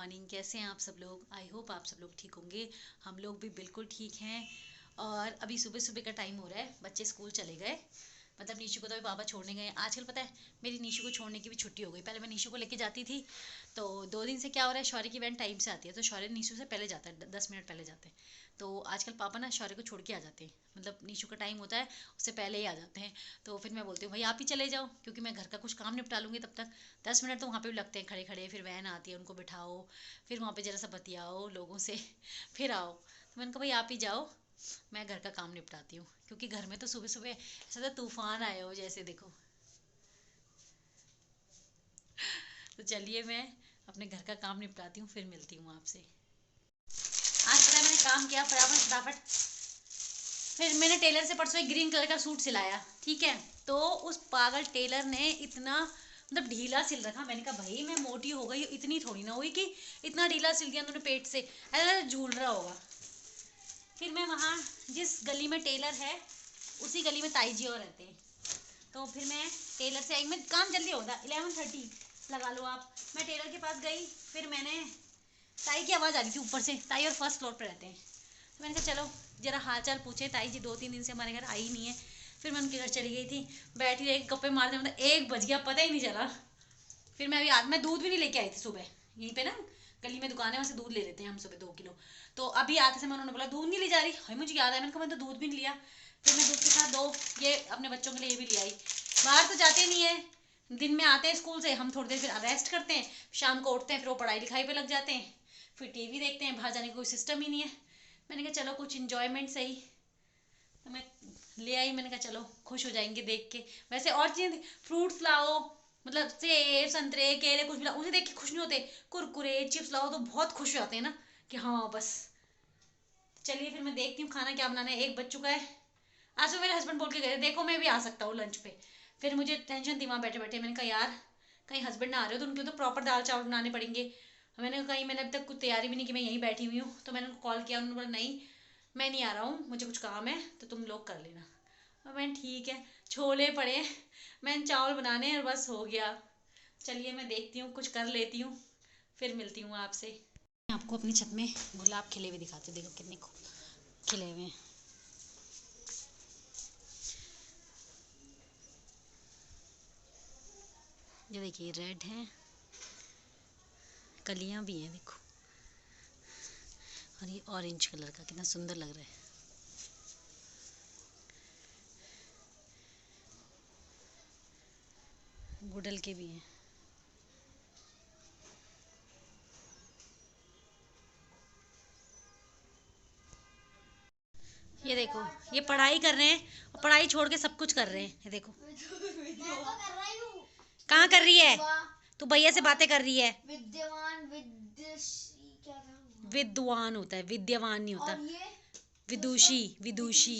Morning. कैसे हैं आप सब लोग? आई होप आप सब लोग ठीक होंगे। हम लोग भी बिल्कुल ठीक हैं। और अभी सुबह सुबह का टाइम हो रहा है, बच्चे स्कूल चले गए। मतलब नीशू को तो अभी पापा छोड़ने गए। आजकल पता है मेरी नीशू को छोड़ने की भी छुट्टी हो गई। पहले मैं नीशू को लेके जाती थी, तो 2 दिन से क्या हो रहा है, शौर्य की वैन टाइम से आती है, तो शौर्य नीशू से पहले जाता है, 10 मिनट पहले जाते हैं। तो आजकल पापा ना शौर्य को छोड़ के आ जाते हैं, मतलब नीशू का टाइम होता है उससे पहले ही आ जाते हैं। तो फिर मैं बोलती हूँ भाई आप ही चले जाओ, क्योंकि मैं घर का कुछ काम निपटा लूँगी तब तक। 10 मिनट तो वहाँ पे भी लगते हैं खड़े खड़े, फिर वैन आती है, उनको बिठाओ, फिर वहाँ पे ज़रा सा बतियाओ लोगों से, फिर आओ। तो मैंने कहा भाई आप ही जाओ, मैं घर का काम निपटाती हूँ, क्योंकि घर में तो सुबह सुबह ऐसा तो तूफान आए हो जैसे, देखो। तो चलिए मैं अपने घर का काम निपटाती हूँ, फिर मिलती हूँ आपसे। आज पता है मैंने काम किया फटाफट फटाफट। फिर मैंने टेलर से परसों एक ग्रीन कलर का सूट सिलाया, ठीक है। तो उस पागल टेलर ने इतना मतलब ढीला सिल रखा। मैंने कहा भाई मैं मोटी हो गई, इतनी थोड़ी ना हुई कि इतना ढीला सिल दिया तूने पेट से, ऐसा झूल रहा होगा। फिर मैं वहाँ जिस गली में टेलर है उसी गली में ताई जी और रहते हैं, तो फिर मैं टेलर से आई। मैं काम जल्दी होता 11:30 लगा लो आप। मैं टेलर के पास गई, फिर मैंने ताई की आवाज़ आ रही थी ऊपर से, ताई और फर्स्ट फ्लोर पे रहते हैं। तो मैंने कहा चलो जरा हाल चाल पूछे, ताई जी 2-3 दिन से हमारे घर आई नहीं है। फिर मैं उनके घर चली गई थी, बैठी रही गप्पे मारते, मतलब 1 बज गया पता ही नहीं चला। फिर मैं अभी मैं दूध भी नहीं लेके आई थी सुबह, यहीं पे ना गली में दुकान है, वहाँ से दूध ले लेते हैं हम सुबह 2 किलो। तो अभी आते से उन्होंने बोला दूध नहीं ले जा रही है, मुझे याद है, मैंने कहा मैं तो दूध भी नहीं लिया। फिर मैं दूध के साथ 2 ये अपने बच्चों के लिए ये भी ले आई। बाहर तो जाते नहीं है, दिन में आते हैं स्कूल से, हम थोड़ी देर फिर रेस्ट करते हैं, शाम को उठते हैं, फिर वो पढ़ाई लिखाई पे लग जाते हैं, फिर टीवी देखते हैं, बाहर जाने का कोई सिस्टम ही नहीं है। मैंने कहा चलो कुछ इंजॉयमेंट सही, तो मैं ले आई। मैंने कहा चलो खुश हो जाएंगे देख के। वैसे और चीज़ें फ्रूट्स लाओ, मतलब सेब संतरे केले कुछ भी लाओ, उसे देख के खुश नहीं होते। कुरकुरे चिप्स लाओ तो बहुत खुश हो जाते हैं ना, कि हाँ बस। चलिए फिर मैं देखती हूँ खाना क्या बनाना है, 1 बज चुका है। आज तो मेरे हस्बैंड बोल के गए देखो मैं भी आ सकता हूँ लंच पे। फिर मुझे टेंशन थी वहाँ बैठे बैठे, मैंने कहा यार कहीं हस्बैंड ना आ रहे हो तो उनके लिए तो प्रॉपर दाल चावल बनाने पड़ेंगे। मैंने कहा कहीं मैंने अभी तक कुछ तैयारी भी नहीं की, मैं यहीं बैठी हुई हूँ। तो मैंने उनको कॉल किया, उन्होंने बोला नहीं मैं नहीं आ रहा हूँ, मुझे कुछ काम है तो तुम लोग कर लेना। और मैंने ठीक है, छोले पड़े, मैंने चावल बनाने और बस हो गया। चलिए मैं देखती हूँ कुछ कर लेती हूँ, फिर मिलती हूँ आपसे। मैं आपको अपनी छत में गुलाब खिले हुए दिखाती हूँ, देखो कितने खिले हुए हैं। ये देखिए रेड हैं, कलियां भी हैं देखो, और ये ऑरेंज कलर का कितना सुंदर लग रहा है। गुड़हल के भी हैं। ये देखो ये पढ़ाई कर रहे हैं, और पढ़ाई छोड़ के सब कुछ कर रहे हैं, ये देखो। कहाँ कर रही है तू? भैया से बातें कर रही है। विद्यवान विद्यशी क्या था? विद्वान होता है, विद्यवान नहीं होता। और ये विदुषी विदुषी।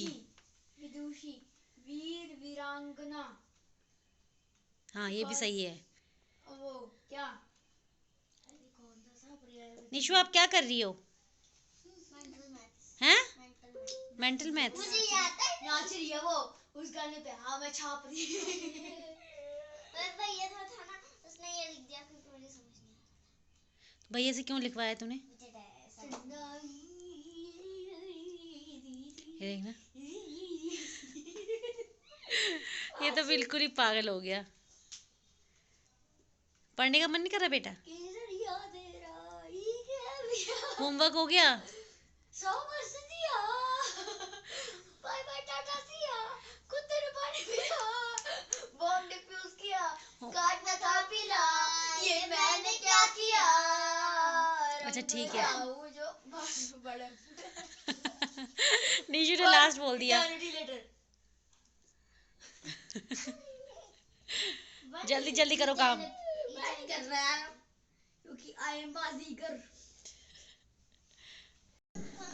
विदुषी वीर वीरांगना। हाँ ये भी सही है। वो क्या, अरे कौन सा पर्याय? निशु आप क्या कर रही हो? Mental maths. हैं? Mental maths. Mental maths. मुझे याद है नाच रही है वो उस गाने पे, हाँ मैं छाप रही तो ये था ना, उसने ये लिख दिया क्योंकि मुझे समझ नहीं आया। भैया से क्यों लिखवाया तूने? ये देखना, ये तो बिल्कुल ही पागल हो गया। पढ़ने का मन नहीं कर रहा बेटा? होमवर्क हो गया? बाय बाय टाटा सिया, कुत्ते ने पानी पिया, बॉम्ब डिफ्यूज किया, काटना था पिला, ये मैंने क्या किया। अच्छा ठीक है। वो जो बड़ा निशु ने लास्ट बोल दिया। जल्दी जल्दी करो काम। कर रहा है क्योंकि आई एम बाजीगर।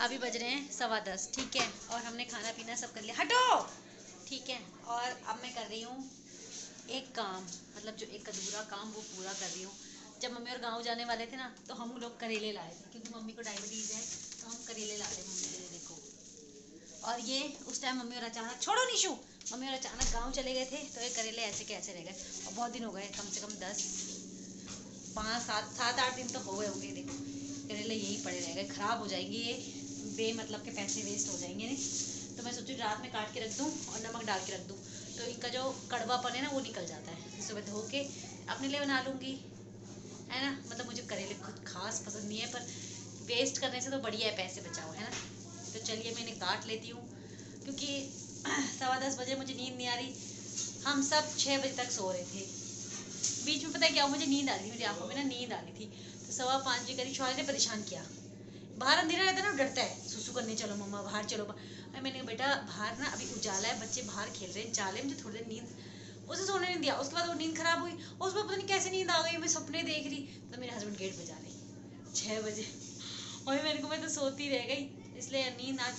अभी बज रहे हैं 10:15, ठीक है, और हमने खाना पीना सब कर लिया, हटो, ठीक है। और अब मैं कर रही हूँ एक काम, मतलब जो एक अधूरा काम वो पूरा कर रही हूँ। जब मम्मी और गांव जाने वाले थे ना, तो हम लोग करेले लाए थे, क्योंकि मम्मी को डायबिटीज़ है, तो हम करेले लाए थे मम्मी के लिए, देखो। और ये उस टाइम मम्मी और अचानक, छोड़ो निशु, मम्मी और अचानक गाँव चले गए थे, तो ये करेले ऐसे के ऐसे रह गए, और बहुत दिन हो गए, कम से कम 5 7 8 दिन तो हो गए होंगे। देखो करेले यही पड़े रह गए, खराब हो जाएंगे ये, बेमतलब के पैसे वेस्ट हो जाएंगे नहीं। तो मैं सोची रात में काट के रख दूँ और नमक डाल के रख दूँ, तो इनका जो कड़वापन है ना वो निकल जाता है। सुबह धो के अपने लिए बना लूँगी, है ना। मतलब मुझे करेले खुद खास पसंद नहीं है, पर वेस्ट करने से तो बढ़िया है, पैसे बचाओ, है ना। तो चलिए मैं इन्हें काट लेती हूँ, क्योंकि 10:15 बजे मुझे नींद नहीं आ रही। हम सब 6 बजे तक सो रहे थे। बीच में पता है क्या, मुझे नींद आ रही थी, मेरी आंखों में ना नींद आ रही थी। तो 5:15 बजे करीब शौर्य ने परेशान किया। बाहर अंधेरा रहता है ना, डरता है, सुसु करने चलो मम्मा बाहर चलो। मैंने कहा बेटा बाहर ना अभी उजाला है, बच्चे बाहर खेल रहे हैं, चाले मुझे थोड़ी देर नींद। उसे सोने नहीं दिया। उसके बाद वो नींद खराब हुई और उसमें पता नहीं कैसे नींद आ गई, मैं सपने देख रही। तो मेरे हस्बैंड गेट बजा रहे 6 बजे, और मेरे को, मैं तो सोती रह गई। इसलिए नींद आज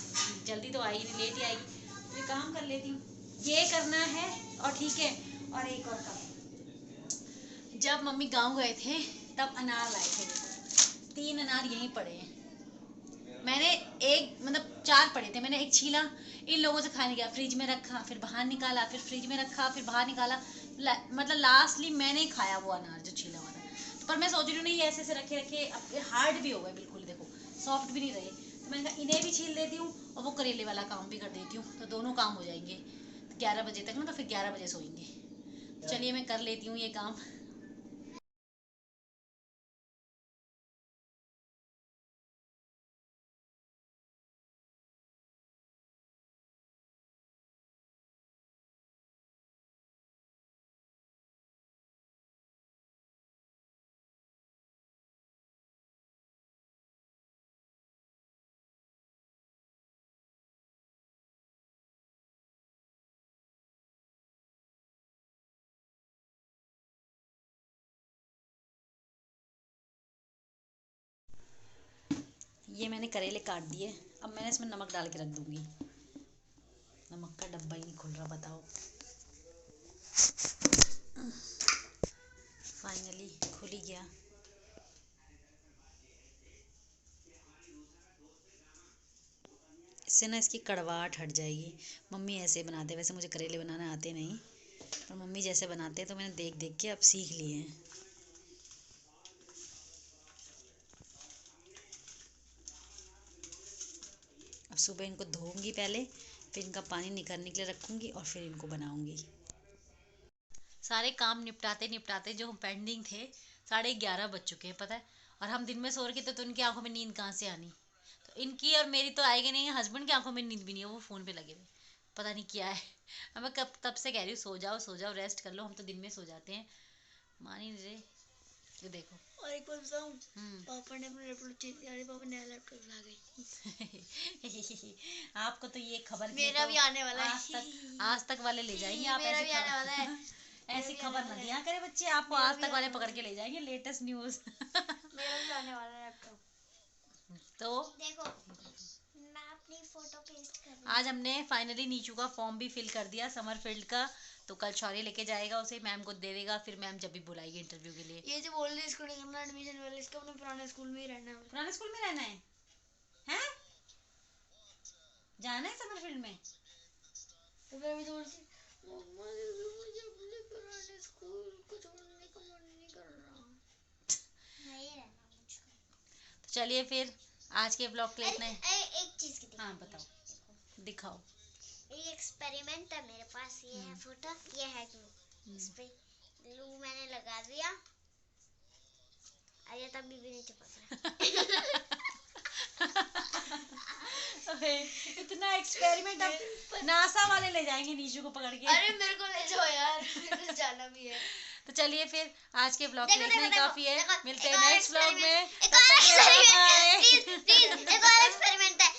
जल्दी तो आई नहीं, लेट ही आएगी। तो ये काम कर लेती हूँ, ये करना है और ठीक है। और एक और काम, जब मम्मी गांव गए थे तब अनार लाए थे। देखो 3 अनार यहीं पड़े हैं। मैंने एक मतलब 4 पड़े थे, मैंने एक छीला, इन लोगों से खाने गया, फ्रिज में रखा, फिर बाहर निकाला, फिर फ्रिज में रखा, फिर बाहर निकाला। मतलब लास्टली मैंने ही खाया वो अनार जो छीला हुआ था। तो पर मैं सोच रही हूँ नहीं, ऐसे ऐसे रखे रखे अब हार्ड भी हो गए बिल्कुल, देखो सॉफ्ट भी नहीं रहे। तो मैंने कहा इन्हें भी छील देती हूँ और वो करेले वाला काम भी कर देती हूँ, तो दोनों काम हो जाएंगे 11 बजे तक ना। तो फिर 11 बजे सोएंगे। चलिए मैं कर लेती हूँ ये काम। ये मैंने करेले काट दिए, अब मैंने इसमें नमक डाल के रख दूंगी। नमक का डब्बा ही नहीं खुल रहा, बताओ। फाइनली खुल ही गया। इससे ना इसकी कड़वाहट हट जाएगी। मम्मी ऐसे बनाते, वैसे मुझे करेले बनाना आते नहीं, पर मम्मी जैसे बनाते हैं तो मैंने देख देख के अब सीख लिए हैं। अब सुबह इनको धोऊंगी पहले, फिर इनका पानी निकालने के लिए रखूंगी और फिर इनको बनाऊंगी। सारे काम निपटाते निपटाते जो हम पेंडिंग थे, 11:30 बज चुके हैं, पता है। और हम दिन में सो रखे थे तो इनकी आंखों में नींद कहाँ से आनी। तो इनकी और मेरी तो आएगी नहीं, हस्बैंड की आंखों में नींद भी नहीं है, वो फ़ोन पे लगे हुए, पता नहीं क्या है। अब मैं कब तब से कह रही हूँ सो जाओ रेस्ट कर लो, हम तो दिन में सो जाते हैं, मान ही नहीं रहे। ये देखो। और एक बार बताऊं, पापा ने अपना लैपटॉप चेंज किया, पापा नया लैपटॉप ला गए। आपको तो ये खबर मेरा तो भी आने वाला है, आज तक वाले ले जाएंगे आप। मेरा ऐसी भी आने वाला है। ऐसी खबर न दिया करे बच्चे, आपको आज तक वाले पकड़ के ले जाएंगे, लेटेस्ट न्यूज। मेरा भी आने वाला है लैपटॉप। तो देखो मैं अपनी फोटो पेस्ट कर रही हूँ। आज हमने फाइनली नीचू का फॉर्म भी फिल कर दिया, समर फील्ड का। तो कल शौर्य लेके जाएगा उसे, मैम को दे देगा, फिर मैम जब भी बुलाएगी इंटरव्यू के लिए। ये जो बोल रही है इसको नहीं करना एडमिशन वाले, इसको अपने पुराने स्कूल में ही रहना है। पुराने स्कूल में रहना है, हैं? जाना है समर फील्ड में? तो फिर अभी थोड़ी सी मम्मा मुझे अपने पुराने स्कूल को छोड़ने का मन नहीं कर रहा। नहीं रहना मुझको। तो चलिए फिर आज के ब्लॉग के लिए इतना है। एक चीज की हाँ बताओ, दिखाओ। ये एक्सपेरिमेंट है मेरे पास, ये है फोटो, ये है ग्लू। इस पे ग्लू मैंने लगा दिया, अरे तभी भी नहीं चिपक रहा। इतना एक्सपेरिमेंट अब नासा वाले ले जाएंगे नीचू को पकड़ के। अरे मेरे को ले जाओ यार, मेरे को जाना भी है। तो चलिए फिर आज के ब्लॉग के लिए इतना ही काफी है। मिलते हैं एक और नेक्स्ट ब्लॉग में। एक और एक्सपेरिमेंट है, प्लीज एक और एक्सपेरिमेंट है।